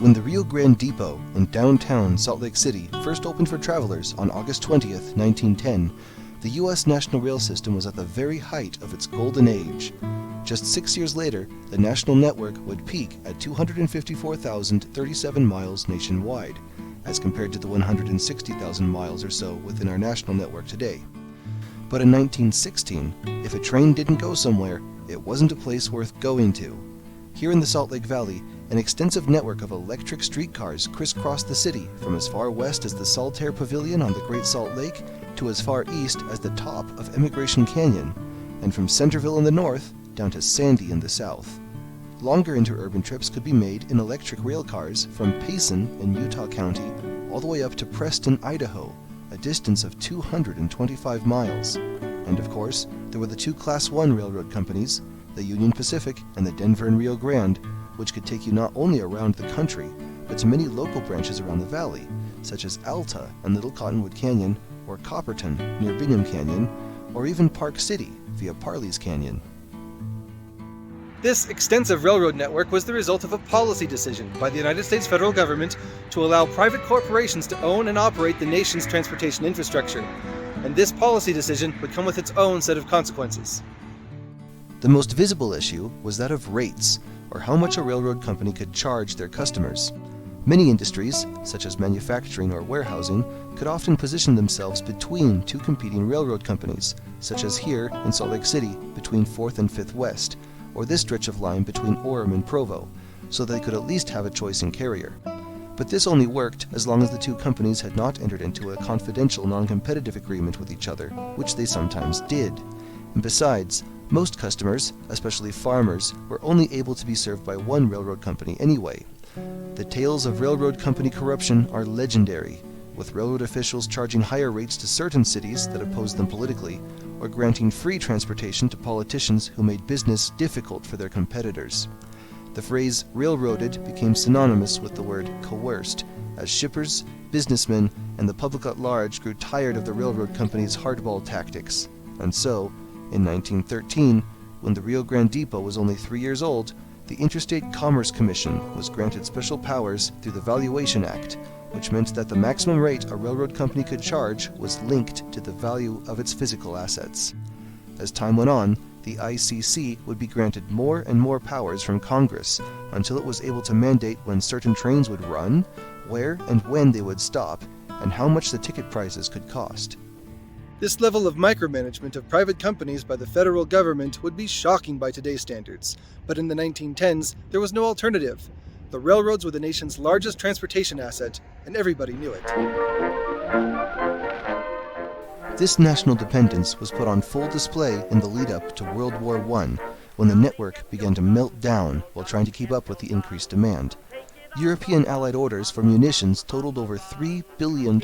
When the Rio Grande Depot in downtown Salt Lake City first opened for travelers on August 20th, 1910, the U.S. National Rail System was at the very height of its golden age. Just 6 years later, the national network would peak at 254,037 miles nationwide, as compared to the 160,000 miles or so within our national network today. But in 1916, if a train didn't go somewhere, it wasn't a place worth going to. Here in the Salt Lake Valley, an extensive network of electric streetcars crisscrossed the city from as far west as the Saltaire Pavilion on the Great Salt Lake to as far east as the top of Emigration Canyon, and from Centerville in the north down to Sandy in the south. Longer interurban trips could be made in electric rail cars from Payson in Utah County all the way up to Preston, Idaho, a distance of 225 miles. And of course, there were the two Class I railroad companies, the Union Pacific and the Denver and Rio Grande, which could take you not only around the country, but to many local branches around the valley, such as Alta and Little Cottonwood Canyon, or Copperton near Bingham Canyon, or even Park City via Parley's Canyon. This extensive railroad network was the result of a policy decision by the United States federal government to allow private corporations to own and operate the nation's transportation infrastructure. And this policy decision would come with its own set of consequences. The most visible issue was that of rates, or how much a railroad company could charge their customers. Many industries, such as manufacturing or warehousing, could often position themselves between two competing railroad companies, such as here in Salt Lake City between 4th and 5th West, or this stretch of line between Orem and Provo, so they could at least have a choice in carrier. But this only worked as long as the two companies had not entered into a confidential non-competitive agreement with each other, which they sometimes did. And besides, most customers, especially farmers, were only able to be served by one railroad company anyway. The tales of railroad company corruption are legendary, with railroad officials charging higher rates to certain cities that opposed them politically, or granting free transportation to politicians who made business difficult for their competitors. The phrase railroaded became synonymous with the word coerced, as shippers, businessmen, and the public at large grew tired of the railroad company's hardball tactics. And so, in 1913, when the Rio Grande Depot was only 3 years old, the Interstate Commerce Commission was granted special powers through the Valuation Act, which meant that the maximum rate a railroad company could charge was linked to the value of its physical assets. As time went on, the ICC would be granted more and more powers from Congress until it was able to mandate when certain trains would run, where and when they would stop, and how much the ticket prices could cost. This level of micromanagement of private companies by the federal government would be shocking by today's standards, but in the 1910s, there was no alternative. The railroads were the nation's largest transportation asset, and everybody knew it. This national dependence was put on full display in the lead-up to World War I, when the network began to melt down while trying to keep up with the increased demand. European Allied orders for munitions totaled over $3 billion,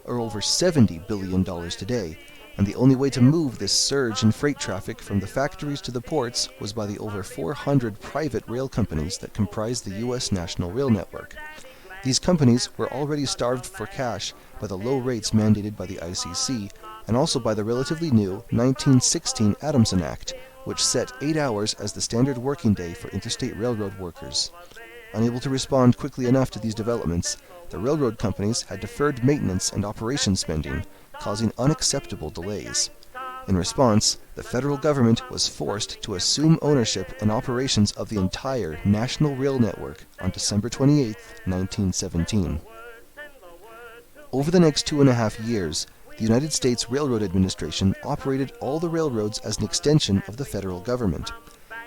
or over $70 billion today, and the only way to move this surge in freight traffic from the factories to the ports was by the over 400 private rail companies that comprised the U.S. National Rail Network. These companies were already starved for cash by the low rates mandated by the ICC, and also by the relatively new 1916 Adamson Act, which set 8 hours as the standard working day for interstate railroad workers. Unable to respond quickly enough to these developments, the railroad companies had deferred maintenance and operation spending, causing unacceptable delays. In response, the federal government was forced to assume ownership and operations of the entire national rail network on December 28, 1917. Over the next 2.5 years, the United States Railroad Administration operated all the railroads as an extension of the federal government.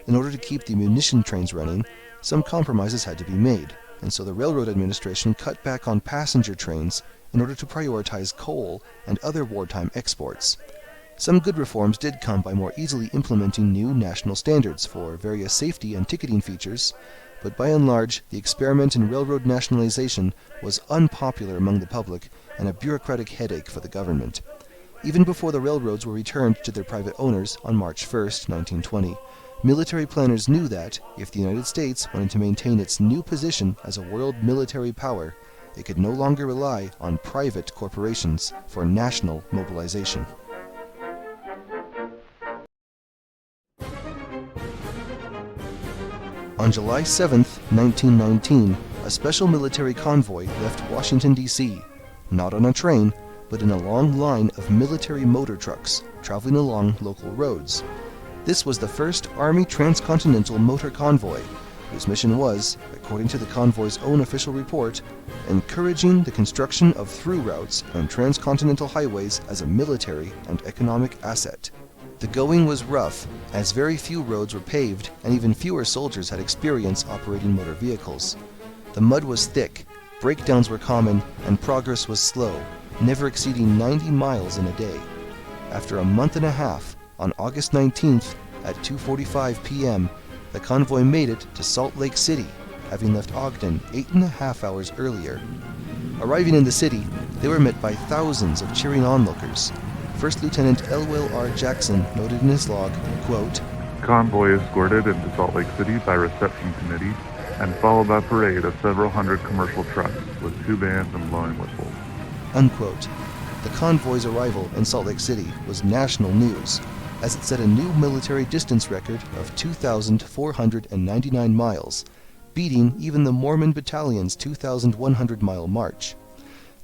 In order to keep the munition trains running, some compromises had to be made, and so the Railroad Administration cut back on passenger trains in order to prioritize coal and other wartime exports. Some good reforms did come by more easily implementing new national standards for various safety and ticketing features, but by and large, the experiment in railroad nationalization was unpopular among the public and a bureaucratic headache for the government. Even before the railroads were returned to their private owners on March 1, 1920, military planners knew that, if the United States wanted to maintain its new position as a world military power, it could no longer rely on private corporations for national mobilization. On July 7, 1919, a special military convoy left Washington, D.C., not on a train, but in a long line of military motor trucks traveling along local roads. This was the first Army transcontinental motor convoy, whose mission was, according to the convoy's own official report, encouraging the construction of through routes and transcontinental highways as a military and economic asset. The going was rough, as very few roads were paved and even fewer soldiers had experience operating motor vehicles. The mud was thick, breakdowns were common, and progress was slow, never exceeding 90 miles in a day. After a month and a half, on August 19th at 2:45 p.m., the convoy made it to Salt Lake City, having left Ogden 8.5 hours earlier. Arriving in the city, they were met by thousands of cheering onlookers. First Lieutenant Elwell R. Jackson noted in his log, quote, "Convoy escorted into Salt Lake City by reception committee and followed by parade of several hundred commercial trucks with 2 bands and blowing whistles." Unquote. The convoy's arrival in Salt Lake City was national news, as it set a new military distance record of 2,499 miles, beating even the Mormon Battalion's 2,100-mile march.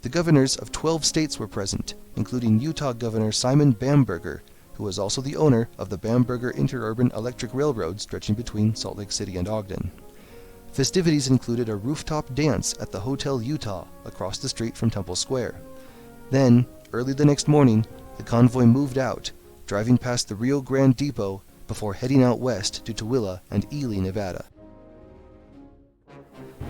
The governors of 12 states were present, including Utah Governor Simon Bamberger, who was also the owner of the Bamberger Interurban Electric Railroad stretching between Salt Lake City and Ogden. Festivities included a rooftop dance at the Hotel Utah across the street from Temple Square. Then, early the next morning, the convoy moved out, driving past the Rio Grande depot before heading out west to Tooele and Ely, Nevada.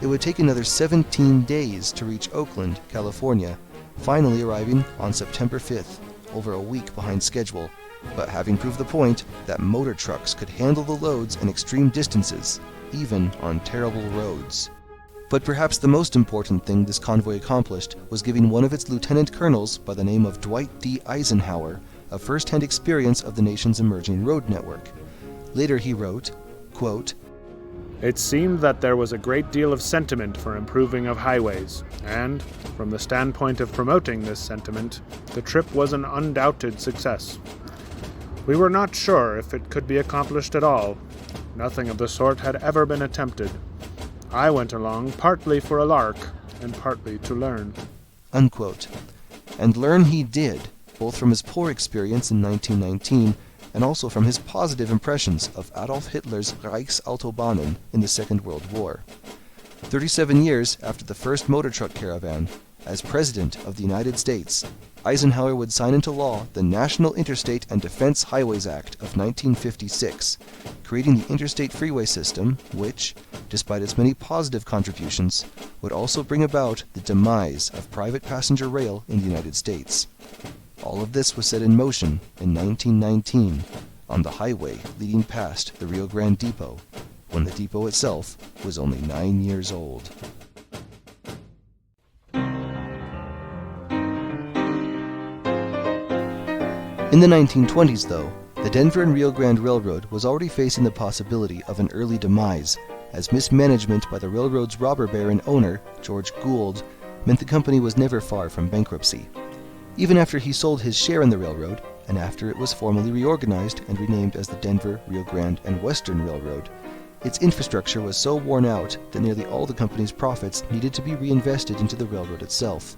It would take another 17 days to reach Oakland, California, finally arriving on September 5th, over a week behind schedule, but having proved the point that motor trucks could handle the loads and extreme distances, even on terrible roads. But perhaps the most important thing this convoy accomplished was giving one of its lieutenant colonels by the name of Dwight D. Eisenhower a first-hand experience of the nation's emerging road network. Later he wrote, quote, "It seemed that there was a great deal of sentiment for improving of highways, and, from the standpoint of promoting this sentiment, the trip was an undoubted success. We were not sure if it could be accomplished at all. Nothing of the sort had ever been attempted. I went along partly for a lark and partly to learn." Unquote. And learn he did, both from his poor experience in 1919 and also from his positive impressions of Adolf Hitler's Reichsautobahnen in the Second World War. 37 years after the first motor truck caravan, as President of the United States, Eisenhower would sign into law the National Interstate and Defense Highways Act of 1956, creating the interstate freeway system, which, despite its many positive contributions, would also bring about the demise of private passenger rail in the United States. All of this was set in motion in 1919 on the highway leading past the Rio Grande depot, when the depot itself was only 9 years old. In the 1920s, though, the Denver and Rio Grande Railroad was already facing the possibility of an early demise, as mismanagement by the railroad's robber baron owner, George Gould, meant the company was never far from bankruptcy. Even after he sold his share in the railroad, and after it was formally reorganized and renamed as the Denver, Rio Grande, and Western Railroad, its infrastructure was so worn out that nearly all the company's profits needed to be reinvested into the railroad itself.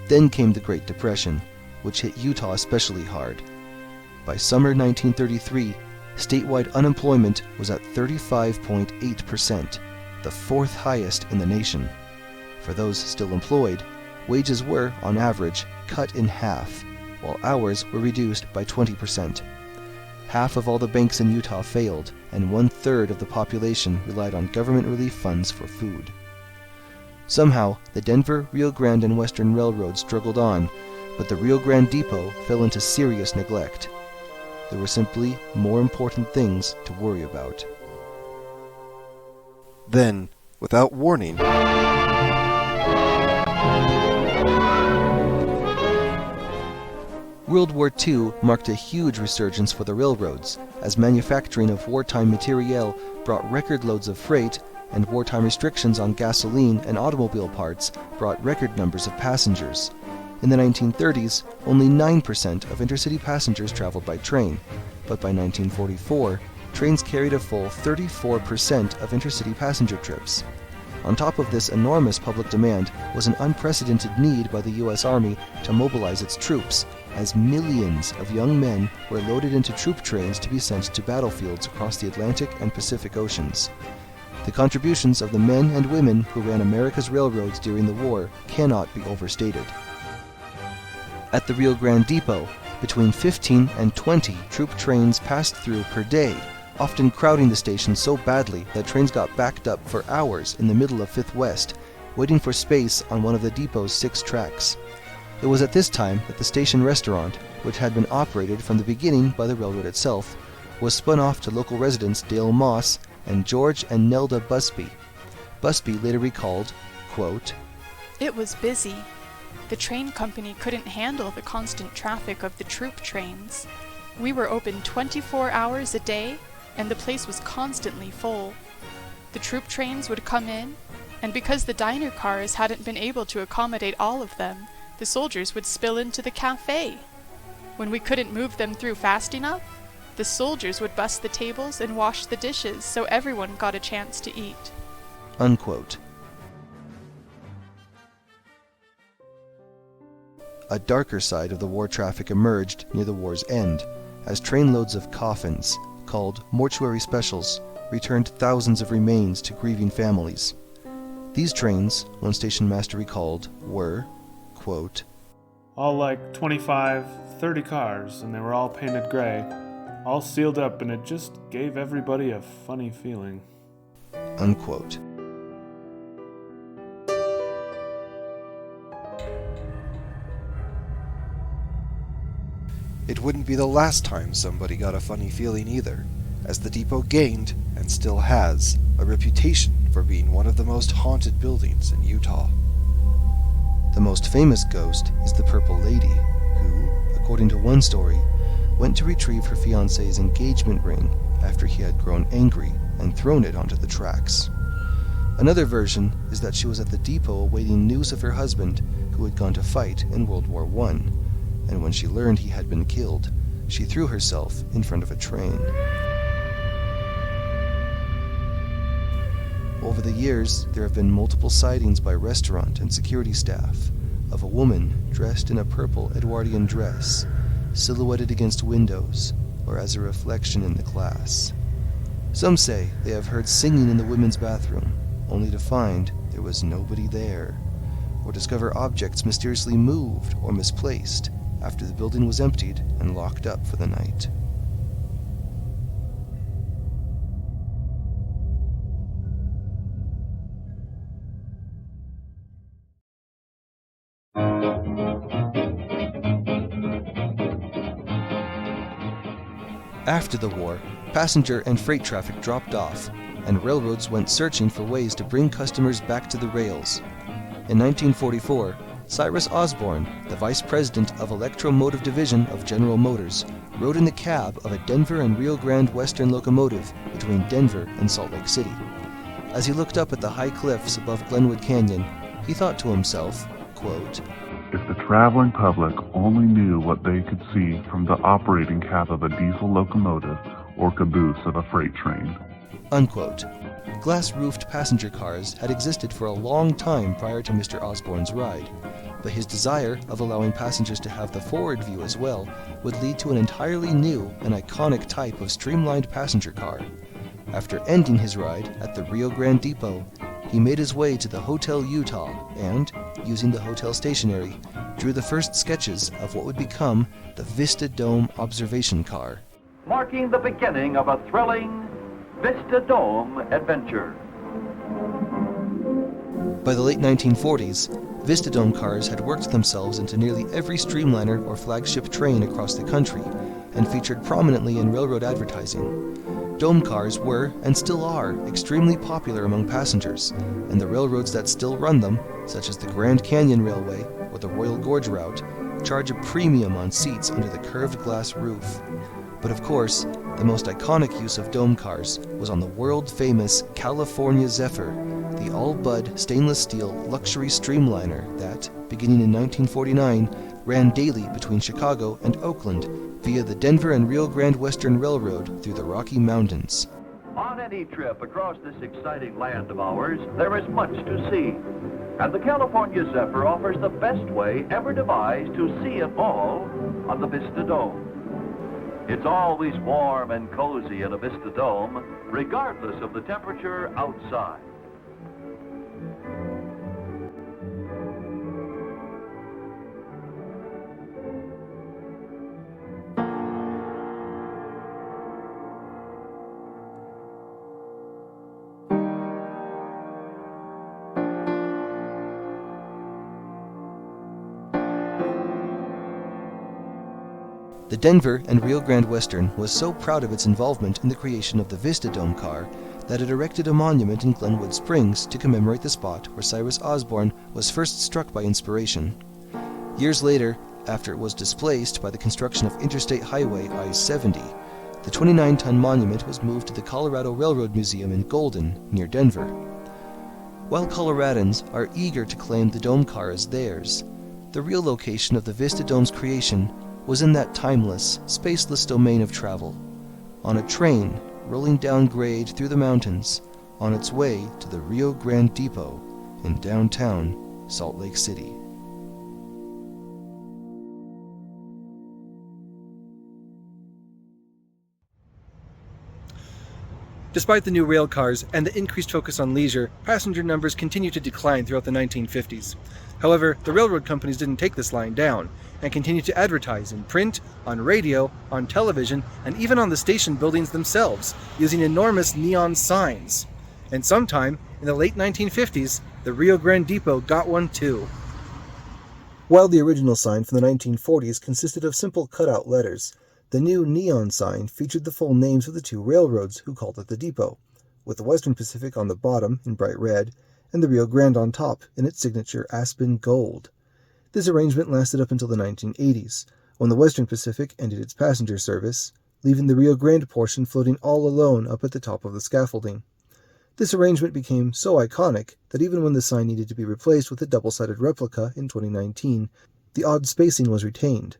Then came the Great Depression, which hit Utah especially hard. By summer 1933, statewide unemployment was at 35.8%, the fourth highest in the nation. For those still employed, wages were, on average, cut in half, while hours were reduced by 20%. Half of all the banks in Utah failed, and 1/3 of the population relied on government relief funds for food. Somehow, the Denver, Rio Grande, and Western Railroad struggled on, but the Rio Grande Depot fell into serious neglect. There were simply more important things to worry about. Then, without warning, World War II marked a huge resurgence for the railroads, as manufacturing of wartime materiel brought record loads of freight, and wartime restrictions on gasoline and automobile parts brought record numbers of passengers. In the 1930s, only 9% of intercity passengers traveled by train, but by 1944, trains carried a full 34% of intercity passenger trips. On top of this enormous public demand was an unprecedented need by the U.S. Army to mobilize its troops, as millions of young men were loaded into troop trains to be sent to battlefields across the Atlantic and Pacific Oceans. The contributions of the men and women who ran America's railroads during the war cannot be overstated. At the Rio Grande depot, between 15 and 20 troop trains passed through per day, often crowding the station so badly that trains got backed up for hours in the middle of Fifth West, waiting for space on one of the depot's 6 tracks. It was at this time that the station restaurant, which had been operated from the beginning by the railroad itself, was spun off to local residents Dale Moss and George and Nelda Busby. Busby later recalled, quote, "It was busy. The train company couldn't handle the constant traffic of the troop trains. We were open 24 hours a day, and the place was constantly full. The troop trains would come in, and because the diner cars hadn't been able to accommodate all of them, the soldiers would spill into the cafe. When we couldn't move them through fast enough, the soldiers would bust the tables and wash the dishes so everyone got a chance to eat." Unquote. A darker side of the war traffic emerged near the war's end, as trainloads of coffins, called mortuary specials, returned thousands of remains to grieving families. These trains, one station master recalled, were, quote, All like 25, 30 cars, and they were all painted gray, all sealed up, and it just gave everybody a funny feeling. Unquote. It wouldn't be the last time somebody got a funny feeling either, as the depot gained, and still has, a reputation for being one of the most haunted buildings in Utah. The most famous ghost is the Purple Lady, who, according to one story, went to retrieve her fiancé's engagement ring after he had grown angry and thrown it onto the tracks. Another version is that she was at the depot awaiting news of her husband, who had gone to fight in World War I, and when she learned he had been killed, she threw herself in front of a train. Over the years, there have been multiple sightings by restaurant and security staff of a woman dressed in a purple Edwardian dress, silhouetted against windows or as a reflection in the glass. Some say they have heard singing in the women's bathroom, only to find there was nobody there, or discover objects mysteriously moved or misplaced after the building was emptied and locked up for the night. After the war, passenger and freight traffic dropped off, and railroads went searching for ways to bring customers back to the rails. In 1944, Cyrus Osborne, the vice president of Electromotive Division of General Motors, rode in the cab of a Denver and Rio Grande Western locomotive between Denver and Salt Lake City. As he looked up at the high cliffs above Glenwood Canyon, he thought to himself, quote, If the traveling public only knew what they could see from the operating cab of a diesel locomotive or caboose of a freight train. Unquote. Glass-roofed passenger cars had existed for a long time prior to Mr. Osborne's ride, but his desire of allowing passengers to have the forward view as well would lead to an entirely new and iconic type of streamlined passenger car. After ending his ride at the Rio Grande depot, he made his way to the Hotel Utah and, using the hotel stationery, drew the first sketches of what would become the Vista Dome observation car. Marking the beginning of a thrilling Vista Dome adventure. By the late 1940s, Vista Dome cars had worked themselves into nearly every streamliner or flagship train across the country and featured prominently in railroad advertising. Dome cars were, and still are, extremely popular among passengers, and the railroads that still run them, such as the Grand Canyon Railway or the Royal Gorge Route, charge a premium on seats under the curved glass roof. But of course, the most iconic use of dome cars was on the world-famous California Zephyr, the all-Bud stainless steel luxury streamliner that, beginning in 1949, ran daily between Chicago and Oakland via the Denver and Rio Grande Western Railroad through the Rocky Mountains. On any trip across this exciting land of ours, there is much to see. And the California Zephyr offers the best way ever devised to see it all on the Vista Dome. It's always warm and cozy in a Vista Dome, regardless of the temperature outside. The Denver and Rio Grande Western was so proud of its involvement in the creation of the Vista Dome car that it erected a monument in Glenwood Springs to commemorate the spot where Cyrus Osborne was first struck by inspiration. Years later, after it was displaced by the construction of Interstate Highway I-70, the 29-ton monument was moved to the Colorado Railroad Museum in Golden, near Denver. While Coloradans are eager to claim the dome car as theirs, the real location of the Vista Dome's creation was in that timeless, spaceless domain of travel, on a train rolling down grade through the mountains on its way to the Rio Grande Depot in downtown Salt Lake City. Despite the new rail cars and the increased focus on leisure, passenger numbers continued to decline throughout the 1950s. However, the railroad companies didn't take this line down, and continued to advertise in print, on radio, on television, and even on the station buildings themselves, using enormous neon signs. And sometime in the late 1950s, the Rio Grande Depot got one too. While the original sign from the 1940s consisted of simple cutout letters, the new neon sign featured the full names of the two railroads who called it the depot, with the Western Pacific on the bottom in bright red, and the Rio Grande on top in its signature aspen gold. This arrangement lasted up until the 1980s, when the Western Pacific ended its passenger service, leaving the Rio Grande portion floating all alone up at the top of the scaffolding. This arrangement became so iconic that even when the sign needed to be replaced with a double-sided replica in 2019, the odd spacing was retained.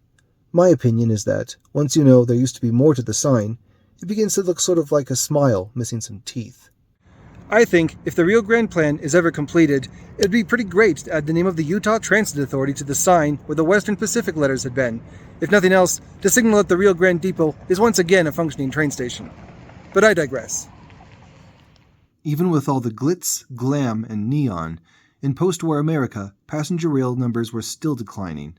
My opinion is that, once you know there used to be more to the sign, it begins to look sort of like a smile missing some teeth. I think if the Rio Grande plan is ever completed, it'd be pretty great to add the name of the Utah Transit Authority to the sign where the Western Pacific letters had been, if nothing else, to signal that the Rio Grande Depot is once again a functioning train station. But I digress. Even with all the glitz, glam, and neon, in post-war America, passenger rail numbers were still declining.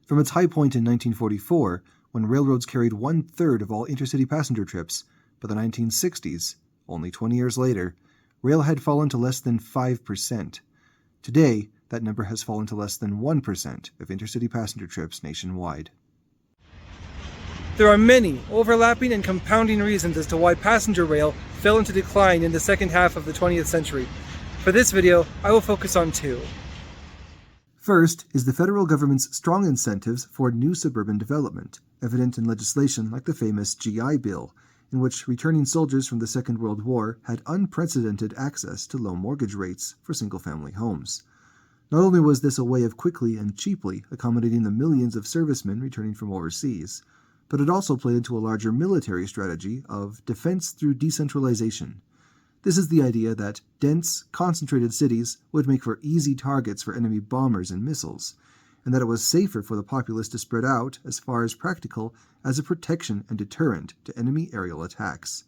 From its high point in 1944, when railroads carried 1/3 of all intercity passenger trips, by the 1960s, only 20 years later, rail had fallen to less than 5%. Today, that number has fallen to less than 1% of intercity passenger trips nationwide. There are many overlapping and compounding reasons as to why passenger rail fell into decline in the second half of the 20th century. For this video, I will focus on two. First is the federal government's strong incentives for new suburban development, evident in legislation like the famous GI Bill, in which returning soldiers from the Second World War had unprecedented access to low mortgage rates for single-family homes. Not only was this a way of quickly and cheaply accommodating the millions of servicemen returning from overseas, but it also played into a larger military strategy of defense through decentralization. This is the idea that dense, concentrated cities would make for easy targets for enemy bombers and missiles, and that it was safer for the populace to spread out as far as practical as a protection and deterrent to enemy aerial attacks.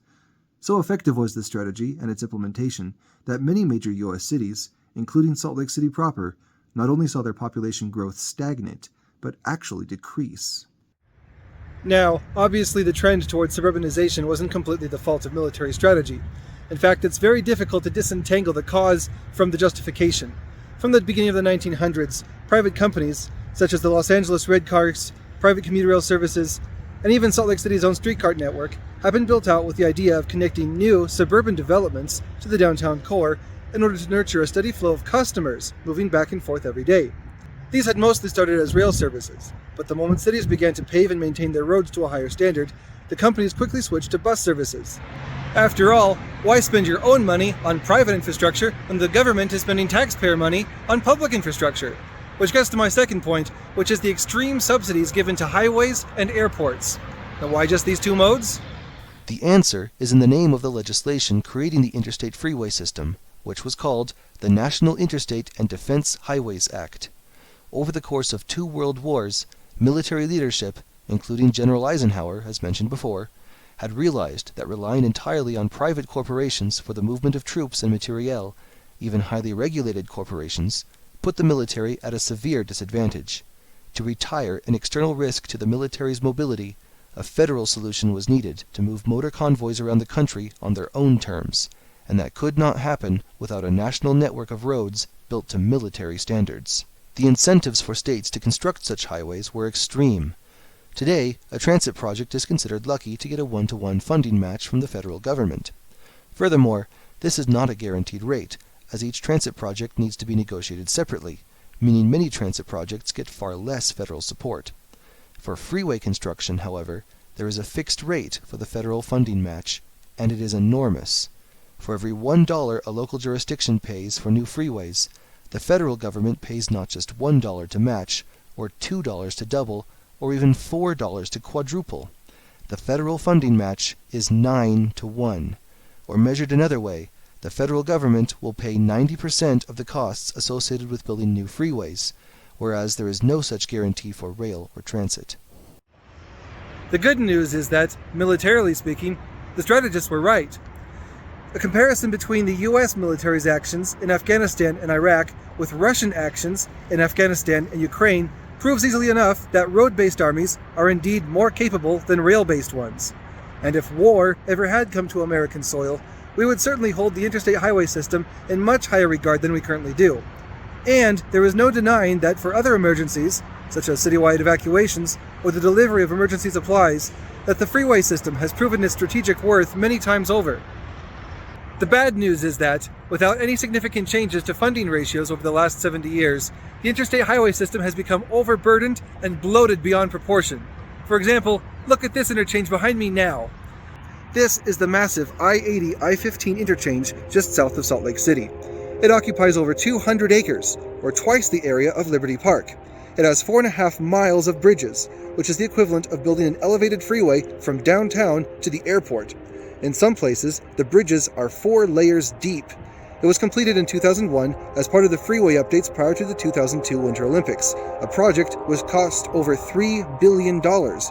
So effective was this strategy and its implementation that many major U.S. cities, including Salt Lake City proper, not only saw their population growth stagnate, but actually decrease. Now, obviously the trend towards suburbanization wasn't completely the fault of military strategy. In fact, it's very difficult to disentangle the cause from the justification. From the beginning of the 1900s, private companies, such as the Los Angeles Red Cars, private commuter rail services, and even Salt Lake City's own streetcar network, have been built out with the idea of connecting new suburban developments to the downtown core in order to nurture a steady flow of customers moving back and forth every day. These had mostly started as rail services, But the moment cities began to pave and maintain their roads to a higher standard, the companies quickly switched to bus services. After all, why spend your own money on private infrastructure when the government is spending taxpayer money on public infrastructure? Which gets to my second point, which is the extreme subsidies given to highways and airports. Now, why just these two modes? The answer is in the name of the legislation creating the interstate freeway system, which was called the National Interstate and Defense Highways Act. Over the course of 2 world wars, military leadership, including General Eisenhower, as mentioned before, had realized that relying entirely on private corporations for the movement of troops and materiel, even highly regulated corporations, put the military at a severe disadvantage. To retire an external risk to the military's mobility, a federal solution was needed to move motor convoys around the country on their own terms, and that could not happen without a national network of roads built to military standards. The incentives for states to construct such highways were extreme. Today, a transit project is considered lucky to get a 1-to-1 funding match from the federal government. Furthermore, this is not a guaranteed rate, as each transit project needs to be negotiated separately, meaning many transit projects get far less federal support. For freeway construction, however, there is a fixed rate for the federal funding match, and it is enormous. For every $1 a local jurisdiction pays for new freeways, the federal government pays not just $1 to match, or $2 to double, or even $4 to quadruple. The federal funding match is 9-to-1. Or measured another way, the federal government will pay 90% of the costs associated with building new freeways, whereas there is no such guarantee for rail or transit. The good news is that, militarily speaking, the strategists were right. A comparison between the U.S. military's actions in Afghanistan and Iraq with Russian actions in Afghanistan and Ukraine proves easily enough that road-based armies are indeed more capable than rail-based ones. And if war ever had come to American soil, we would certainly hold the interstate highway system in much higher regard than we currently do. And there is no denying that for other emergencies, such as citywide evacuations or the delivery of emergency supplies, that the freeway system has proven its strategic worth many times over. The bad news is that, without any significant changes to funding ratios over the last 70 years, the interstate highway system has become overburdened and bloated beyond proportion. For example, look at this interchange behind me now. This is the massive I-80, I-15 interchange just south of Salt Lake City. It occupies over 200 acres, or twice the area of Liberty Park. It has 4.5 miles of bridges, which is the equivalent of building an elevated freeway from downtown to the airport. In some places, the bridges are 4 layers deep. It was completed in 2001 as part of the freeway updates prior to the 2002 Winter Olympics, a project which cost over $3 billion,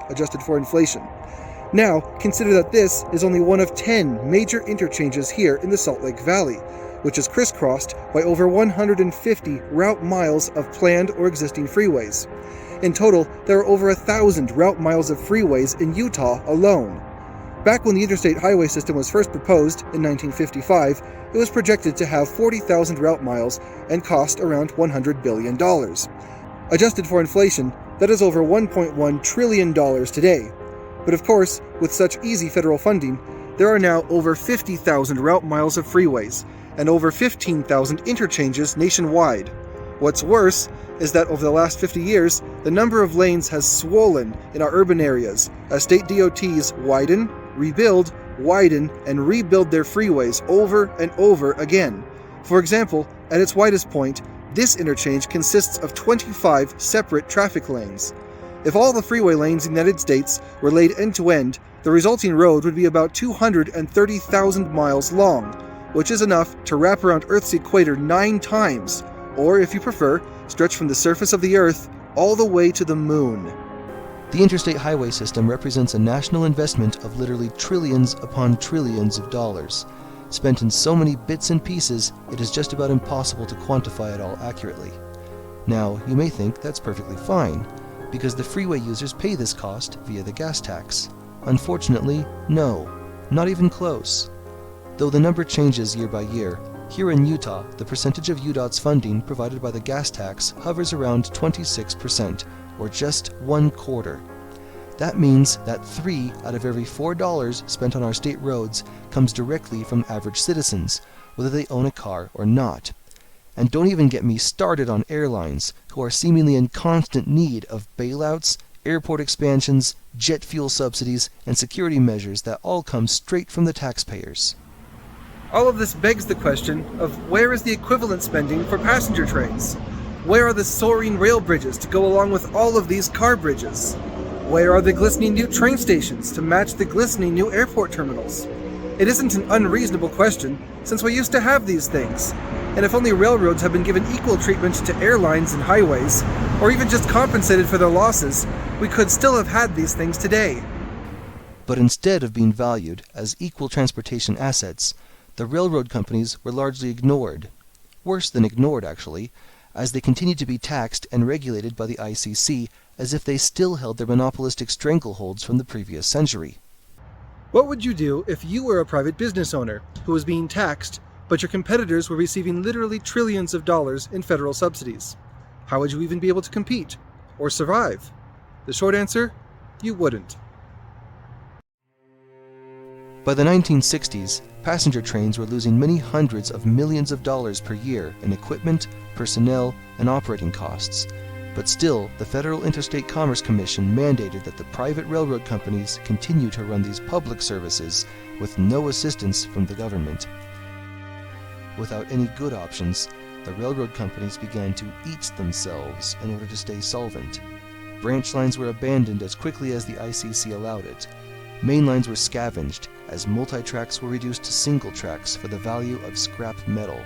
adjusted for inflation. Now, consider that this is only one of 10 major interchanges here in the Salt Lake Valley, which is crisscrossed by over 150 route miles of planned or existing freeways. In total, there are over 1,000 route miles of freeways in Utah alone. Back when the interstate highway system was first proposed in 1955, it was projected to have 40,000 route miles and cost around $100 billion. Adjusted for inflation, that is over $1.1 trillion today. But of course, with such easy federal funding, there are now over 50,000 route miles of freeways and over 15,000 interchanges nationwide. What's worse is that over the last 50 years, the number of lanes has swollen in our urban areas as state DOTs widen, rebuild, widen, and rebuild their freeways over and over again. For example, at its widest point, this interchange consists of 25 separate traffic lanes. If all the freeway lanes in the United States were laid end-to-end, the resulting road would be about 230,000 miles long, which is enough to wrap around Earth's equator 9 times, or if you prefer, stretch from the surface of the Earth all the way to the moon. The interstate highway system represents a national investment of literally trillions upon trillions of dollars. Spent in so many bits and pieces, it is just about impossible to quantify it all accurately. Now, you may think that's perfectly fine, because the freeway users pay this cost via the gas tax. Unfortunately, no, not even close. Though the number changes year by year, here in Utah, the percentage of UDOT's funding provided by the gas tax hovers around 26%, or just 1/4. That means that 3 out of every $4 spent on our state roads comes directly from average citizens, whether they own a car or not. And don't even get me started on airlines, who are seemingly in constant need of bailouts, airport expansions, jet fuel subsidies, and security measures that all come straight from the taxpayers. All of this begs the question of where is the equivalent spending for passenger trains? Where are the soaring rail bridges to go along with all of these car bridges? Where are the glistening new train stations to match the glistening new airport terminals? It isn't an unreasonable question, since we used to have these things. And if only railroads had been given equal treatment to airlines and highways, or even just compensated for their losses, we could still have had these things today. But instead of being valued as equal transportation assets, the railroad companies were largely ignored. Worse than ignored, actually, as they continued to be taxed and regulated by the ICC as if they still held their monopolistic strangleholds from the previous century. What would you do if you were a private business owner who was being taxed, but your competitors were receiving literally trillions of dollars in federal subsidies? How would you even be able to compete or survive? The short answer, you wouldn't. By the 1960s, passenger trains were losing many hundreds of millions of dollars per year in equipment, personnel, and operating costs. But still, the Federal Interstate Commerce Commission mandated that the private railroad companies continue to run these public services with no assistance from the government. Without any good options, the railroad companies began to eat themselves in order to stay solvent. Branch lines were abandoned as quickly as the ICC allowed it. Main lines were scavenged as multi-tracks were reduced to single tracks for the value of scrap metal.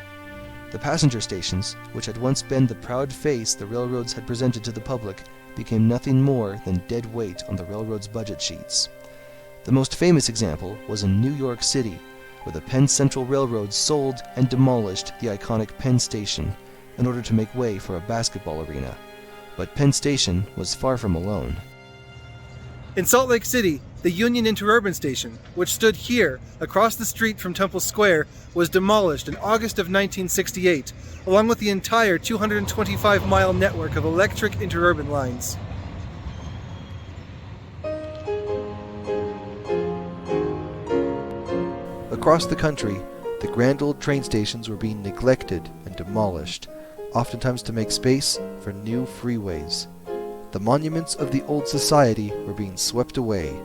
The passenger stations, which had once been the proud face the railroads had presented to the public, became nothing more than dead weight on the railroads' budget sheets. The most famous example was in New York City, where the Penn Central Railroad sold and demolished the iconic Penn Station in order to make way for a basketball arena. But Penn Station was far from alone. In Salt Lake City, the Union Interurban Station, which stood here across the street from Temple Square, was demolished in August of 1968, along with the entire 225-mile network of electric interurban lines. Across the country, the grand old train stations were being neglected and demolished, oftentimes to make space for new freeways. The monuments of the old society were being swept away.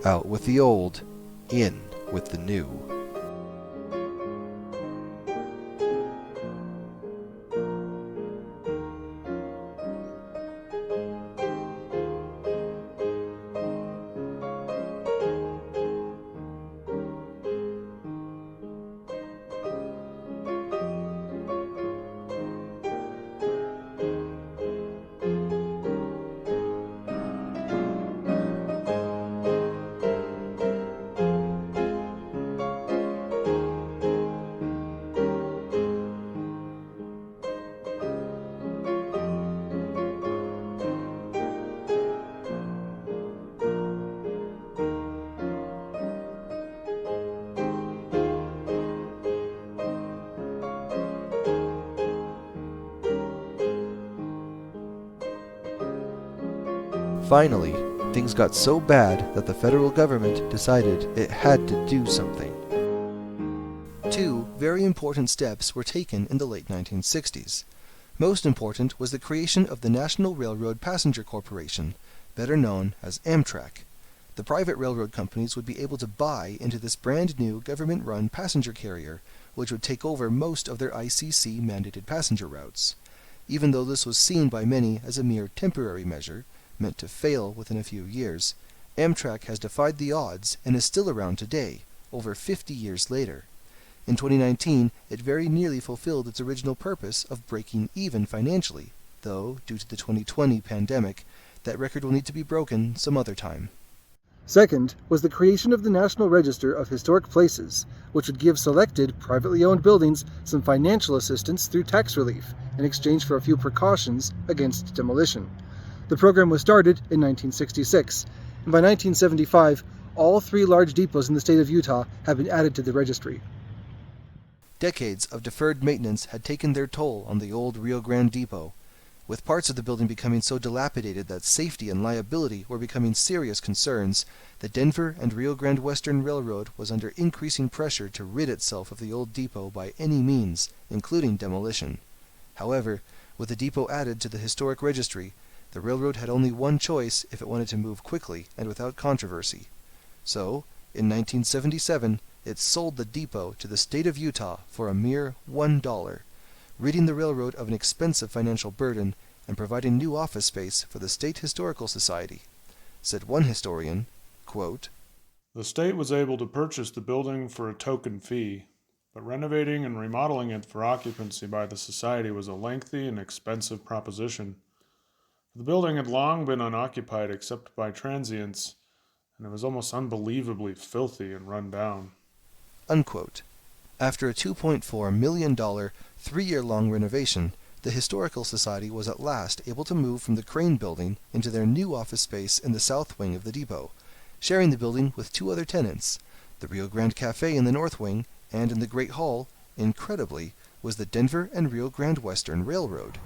Out with the old, in with the new. Finally, things got so bad that the federal government decided it had to do something. Two very important steps were taken in the late 1960s. Most important was the creation of the National Railroad Passenger Corporation, better known as Amtrak. The private railroad companies would be able to buy into this brand new government-run passenger carrier, which would take over most of their ICC-mandated passenger routes. Even though this was seen by many as a mere temporary measure, meant to fail within a few years, Amtrak has defied the odds and is still around today, over 50 years later. In 2019, it very nearly fulfilled its original purpose of breaking even financially, though, due to the 2020 pandemic, that record will need to be broken some other time. Second was the creation of the National Register of Historic Places, which would give selected, privately owned buildings some financial assistance through tax relief in exchange for a few precautions against demolition. The program was started in 1966, and by 1975, all 3 large depots in the state of Utah have been added to the registry. Decades of deferred maintenance had taken their toll on the old Rio Grande depot, with parts of the building becoming so dilapidated that safety and liability were becoming serious concerns. The Denver and Rio Grande Western Railroad was under increasing pressure to rid itself of the old depot by any means, including demolition. However, with the depot added to the historic registry, the railroad had only one choice if it wanted to move quickly and without controversy. So, in 1977, it sold the depot to the state of Utah for a mere $1, ridding the railroad of an expensive financial burden and providing new office space for the State Historical Society. Said one historian, quote, "The state was able to purchase the building for a token fee, but renovating and remodeling it for occupancy by the society was a lengthy and expensive proposition. The building had long been unoccupied except by transients, and it was almost unbelievably filthy and run down." Unquote. After a $2.4 million, 3-year-long renovation, the Historical Society was at last able to move from the Crane Building into their new office space in the south wing of the depot, sharing the building with 2 other tenants. The Rio Grande Cafe in the north wing, and in the Great Hall, incredibly, was the Denver and Rio Grande Western Railroad.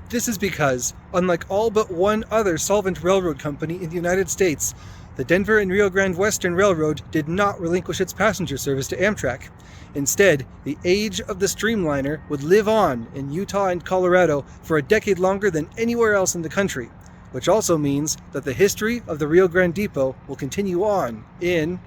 This is because, unlike all but one other solvent railroad company in the United States, the Denver and Rio Grande Western Railroad did not relinquish its passenger service to Amtrak. Instead, the age of the streamliner would live on in Utah and Colorado for a decade longer than anywhere else in the country, which also means that the history of the Rio Grande Depot will continue on in